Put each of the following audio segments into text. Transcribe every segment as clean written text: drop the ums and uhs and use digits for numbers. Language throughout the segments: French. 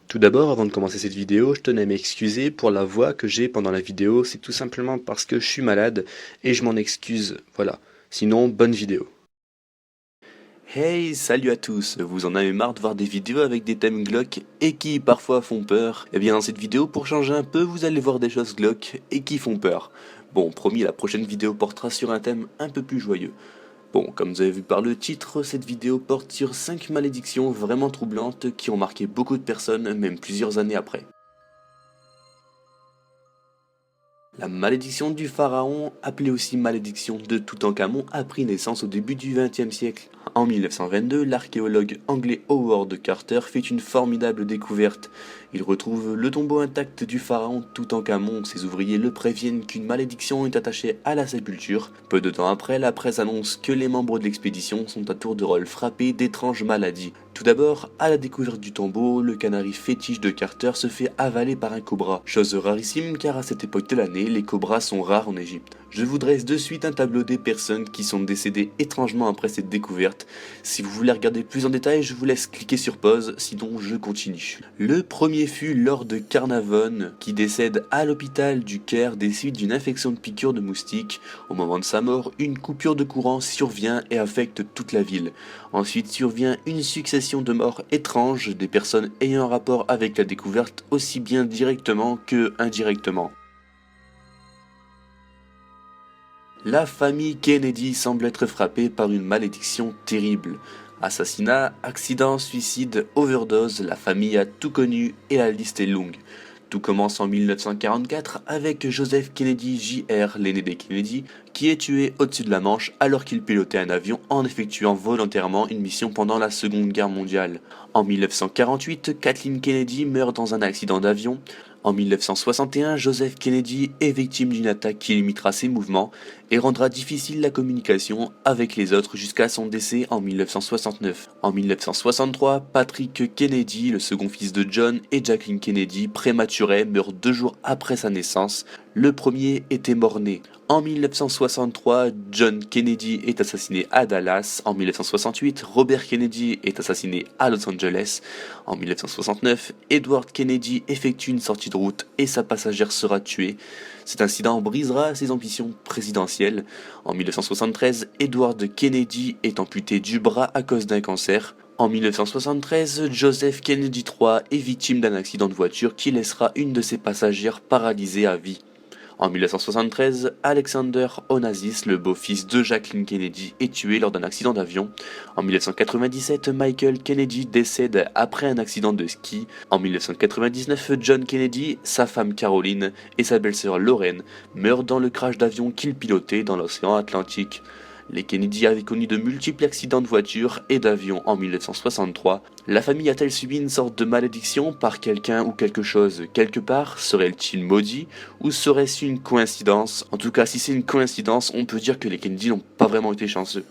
Tout d'abord, avant de commencer cette vidéo, je tenais à m'excuser pour la voix que j'ai pendant la vidéo. C'est tout simplement parce que je suis malade et je m'en excuse. Voilà. Sinon, bonne vidéo. Hey, salut à tous! Vous en avez marre de voir des vidéos avec des thèmes glauques et qui parfois font peur? Eh bien, dans cette vidéo, pour changer un peu, vous allez voir des choses glauques et qui font peur. Bon, promis, la prochaine vidéo portera sur un thème un peu plus joyeux. Bon, comme vous avez vu par le titre, cette vidéo porte sur 5 malédictions vraiment troublantes qui ont marqué beaucoup de personnes, même plusieurs années après. La malédiction du pharaon, appelée aussi malédiction de Toutankhamon, a pris naissance au début du XXe siècle. En 1922, l'archéologue anglais Howard Carter fait une formidable découverte. Il retrouve le tombeau intact du pharaon Toutankhamon. Ses ouvriers le préviennent qu'une malédiction est attachée à la sépulture. Peu de temps après, la presse annonce que les membres de l'expédition sont à tour de rôle frappés d'étranges maladies. Tout d'abord, à la découverte du tombeau, le canari fétiche de Carter se fait avaler par un cobra. Chose rarissime car à cette époque de l'année, les cobras sont rares en Égypte. Je vous dresse de suite un tableau des personnes qui sont décédées étrangement après cette découverte. Si vous voulez regarder plus en détail, je vous laisse cliquer sur pause, sinon je continue. Le premier fut Lord Carnarvon, qui décède à l'hôpital du Caire des suites d'une infection de piqûre de moustique. Au moment de sa mort, une coupure de courant survient et affecte toute la ville. Ensuite survient une succession de morts étranges, des personnes ayant un rapport avec la découverte aussi bien directement que indirectement. La famille Kennedy semble être frappée par une malédiction terrible. Assassinat, accident, suicide, overdose, la famille a tout connu et la liste est longue. Tout commence en 1944 avec Joseph Kennedy Jr., l'aîné des Kennedy, qui est tué au-dessus de la Manche alors qu'il pilotait un avion en effectuant volontairement une mission pendant la Seconde Guerre mondiale. En 1948, Kathleen Kennedy meurt dans un accident d'avion. En 1961, Joseph Kennedy est victime d'une attaque qui limitera ses mouvements et rendra difficile la communication avec les autres jusqu'à son décès en 1969. En 1963, Patrick Kennedy, le second fils de John et Jacqueline Kennedy, prématuré, meurt 2 jours après sa naissance. Le premier était mort-né. En 1963, John Kennedy est assassiné à Dallas. En 1968, Robert Kennedy est assassiné à Los Angeles. En 1969, Edward Kennedy effectue une sortie de route et sa passagère sera tuée. Cet incident brisera ses ambitions présidentielles. En 1973, Edward Kennedy est amputé du bras à cause d'un cancer. En 1973, Joseph Kennedy III est victime d'un accident de voiture qui laissera une de ses passagères paralysée à vie. En 1973, Alexander Onassis, le beau-fils de Jacqueline Kennedy, est tué lors d'un accident d'avion. En 1997, Michael Kennedy décède après un accident de ski. En 1999, John Kennedy, sa femme Caroline et sa belle-sœur Lorraine meurent dans le crash d'avion qu'ils pilotaient dans l'océan Atlantique. Les Kennedy avaient connu de multiples accidents de voiture et d'avion en 1963. La famille a-t-elle subi une sorte de malédiction par quelqu'un ou quelque chose quelque part? Serait-il maudit ou serait-ce une coïncidence? En tout cas, si c'est une coïncidence, on peut dire que les Kennedy n'ont pas vraiment été chanceux.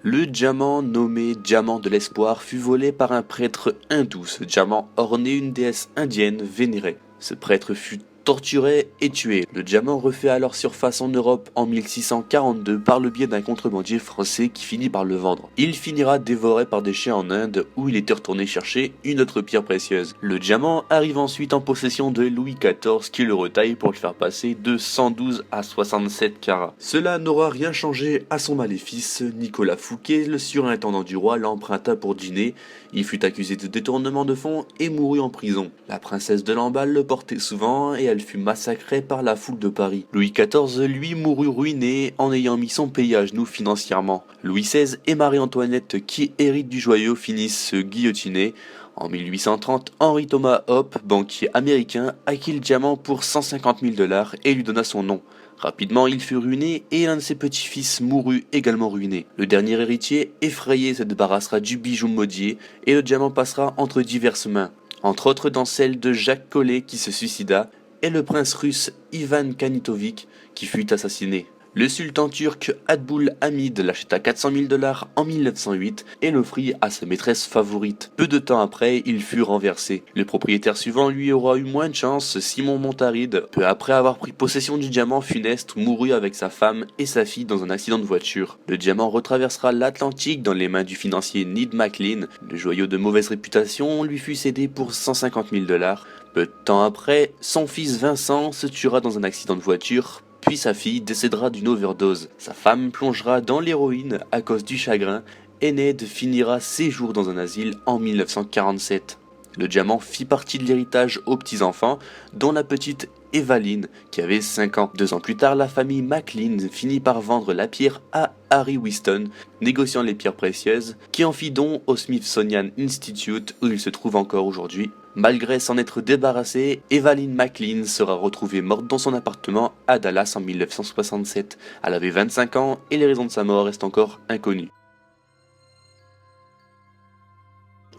Le diamant nommé diamant de l'espoir fut volé par un prêtre hindou. Ce diamant ornait une déesse indienne vénérée. Ce prêtre fut torturé et tué. Le diamant refait alors surface en Europe en 1642 par le biais d'un contrebandier français qui finit par le vendre. Il finira dévoré par des chiens en Inde où il était retourné chercher une autre pierre précieuse. Le diamant arrive ensuite en possession de Louis XIV qui le retaille pour le faire passer de 112 à 67 carats. Cela n'aura rien changé à son maléfice. Nicolas Fouquet, le surintendant du roi, l'emprunta pour dîner. Il fut accusé de détournement de fonds et mourut en prison. La princesse de Lamballe le portait souvent et elle fut massacrée par la foule de Paris. Louis XIV, lui, mourut ruiné en ayant mis son pays à genoux financièrement. Louis XVI et Marie-Antoinette, qui héritent du joyau, finissent guillotinés. En 1830, Henry Thomas Hope, banquier américain, acquit le diamant pour 150 000 $ et lui donna son nom. Rapidement, il fut ruiné et l'un de ses petits-fils mourut également ruiné. Le dernier héritier, effrayé, se débarrassera du bijou maudit et le diamant passera entre diverses mains, entre autres dans celle de Jacques Collet qui se suicida et le prince russe Ivan Kanitovic qui fut assassiné. Le sultan turc Abdul Hamid l'achète à 400 000 $ en 1908 et l'offrit à sa maîtresse favorite. Peu de temps après, il fut renversé. Le propriétaire suivant lui aura eu moins de chance, Simon Montaride, peu après avoir pris possession du diamant funeste, mourut avec sa femme et sa fille dans un accident de voiture. Le diamant retraversera l'Atlantique dans les mains du financier Ned McLean. Le joyau de mauvaise réputation lui fut cédé pour 150 000 $. Peu de temps après, son fils Vincent se tuera dans un accident de voiture, puis sa fille décédera d'une overdose. Sa femme plongera dans l'héroïne à cause du chagrin et Ned finira ses jours dans un asile en 1947. Le diamant fit partie de l'héritage aux petits-enfants, dont la petite Evaline, qui avait 5 ans. 2 ans plus tard, la famille McLean finit par vendre la pierre à Harry Whiston, négociant les pierres précieuses, qui en fit don au Smithsonian Institute où il se trouve encore aujourd'hui. Malgré s'en être débarrassé, Evaline McLean sera retrouvée morte dans son appartement à Dallas en 1967. Elle avait 25 ans et les raisons de sa mort restent encore inconnues.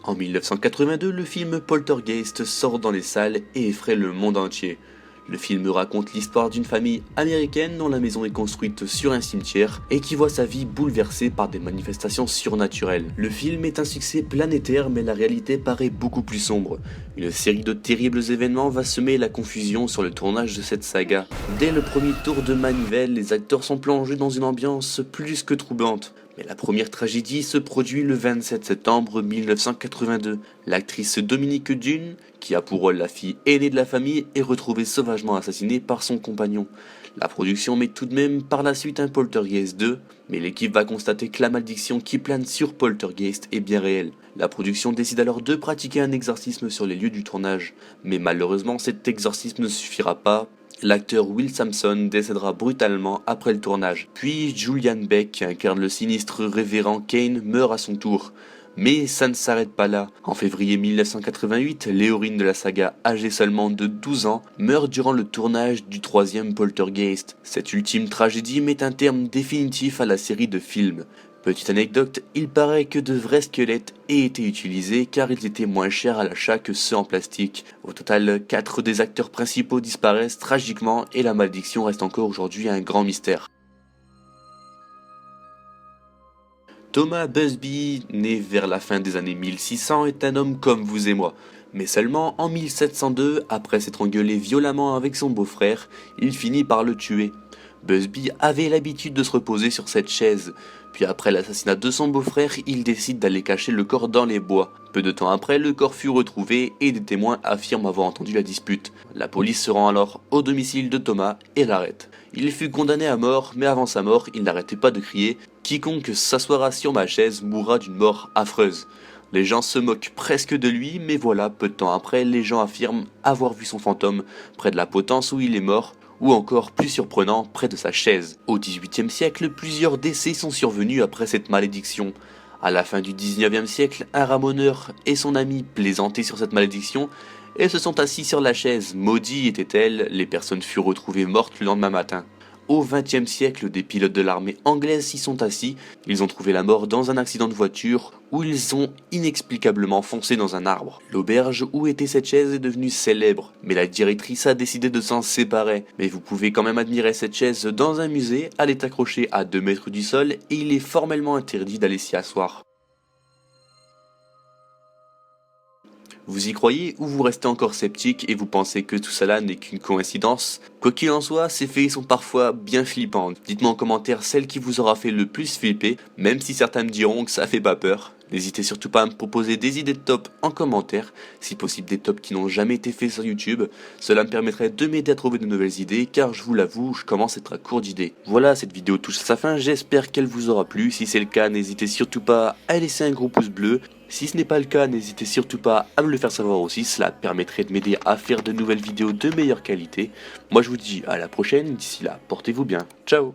En 1982, le film Poltergeist sort dans les salles et effraie le monde entier. Le film raconte l'histoire d'une famille américaine dont la maison est construite sur un cimetière et qui voit sa vie bouleversée par des manifestations surnaturelles. Le film est un succès planétaire mais la réalité paraît beaucoup plus sombre. Une série de terribles événements va semer la confusion sur le tournage de cette saga. Dès le premier tour de manivelle, les acteurs sont plongés dans une ambiance plus que troublante. Mais la première tragédie se produit le 27 septembre 1982. L'actrice Dominique Dunne, qui a pour rôle la fille aînée de la famille, est retrouvée sauvagement assassinée par son compagnon. La production met tout de même par la suite un Poltergeist 2, mais l'équipe va constater que la malédiction qui plane sur Poltergeist est bien réelle. La production décide alors de pratiquer un exorcisme sur les lieux du tournage, mais malheureusement cet exorcisme ne suffira pas. L'acteur Will Sampson décédera brutalement après le tournage. Puis Julian Beck, qui incarne le sinistre révérend Kane, meurt à son tour. Mais ça ne s'arrête pas là. En février 1988, l'héroïne de la saga, âgée seulement de 12 ans, meurt durant le tournage du 3e Poltergeist. Cette ultime tragédie met un terme définitif à la série de films. Petite anecdote, il paraît que de vrais squelettes aient été utilisés car ils étaient moins chers à l'achat que ceux en plastique. Au total, 4 des acteurs principaux disparaissent tragiquement et la malédiction reste encore aujourd'hui un grand mystère. Thomas Busby, né vers la fin des années 1600, est un homme comme vous et moi. Mais seulement en 1702, après s'être engueulé violemment avec son beau-frère, il finit par le tuer. Busby avait l'habitude de se reposer sur cette chaise. Puis après l'assassinat de son beau-frère, il décide d'aller cacher le corps dans les bois. Peu de temps après, le corps fut retrouvé et des témoins affirment avoir entendu la dispute. La police se rend alors au domicile de Thomas et l'arrête. Il fut condamné à mort, mais avant sa mort, il n'arrêtait pas de crier « Quiconque s'assoira sur ma chaise mourra d'une mort affreuse ». Les gens se moquent presque de lui, mais voilà, peu de temps après, les gens affirment avoir vu son fantôme près de la potence où il est mort, ou encore plus surprenant, près de sa chaise. Au XVIIIe siècle, plusieurs décès sont survenus après cette malédiction. À la fin du XIXe siècle, un ramoneur et son ami plaisantaient sur cette malédiction et se sont assis sur la chaise. Maudit était-elle, les personnes furent retrouvées mortes le lendemain matin. Au XXe siècle, des pilotes de l'armée anglaise s'y sont assis. Ils ont trouvé la mort dans un accident de voiture où ils ont inexplicablement foncé dans un arbre. L'auberge où était cette chaise est devenue célèbre, mais la directrice a décidé de s'en séparer. Mais vous pouvez quand même admirer cette chaise dans un musée, elle est accrochée à 2 mètres du sol et il est formellement interdit d'aller s'y asseoir. Vous y croyez ou vous restez encore sceptique et vous pensez que tout cela n'est qu'une coïncidence? Quoi qu'il en soit, ces faits sont parfois bien flippants. Dites-moi en commentaire celle qui vous aura fait le plus flipper, même si certains me diront que ça fait pas peur. N'hésitez surtout pas à me proposer des idées de top en commentaire, si possible des tops qui n'ont jamais été faits sur YouTube. Cela me permettrait de m'aider à trouver de nouvelles idées, car je vous l'avoue, je commence à être à court d'idées. Voilà, cette vidéo touche à sa fin, j'espère qu'elle vous aura plu. Si c'est le cas, n'hésitez surtout pas à laisser un gros pouce bleu. Si ce n'est pas le cas, n'hésitez surtout pas à me le faire savoir aussi, cela permettrait de m'aider à faire de nouvelles vidéos de meilleure qualité. Moi je vous dis à la prochaine, d'ici là, portez-vous bien, ciao.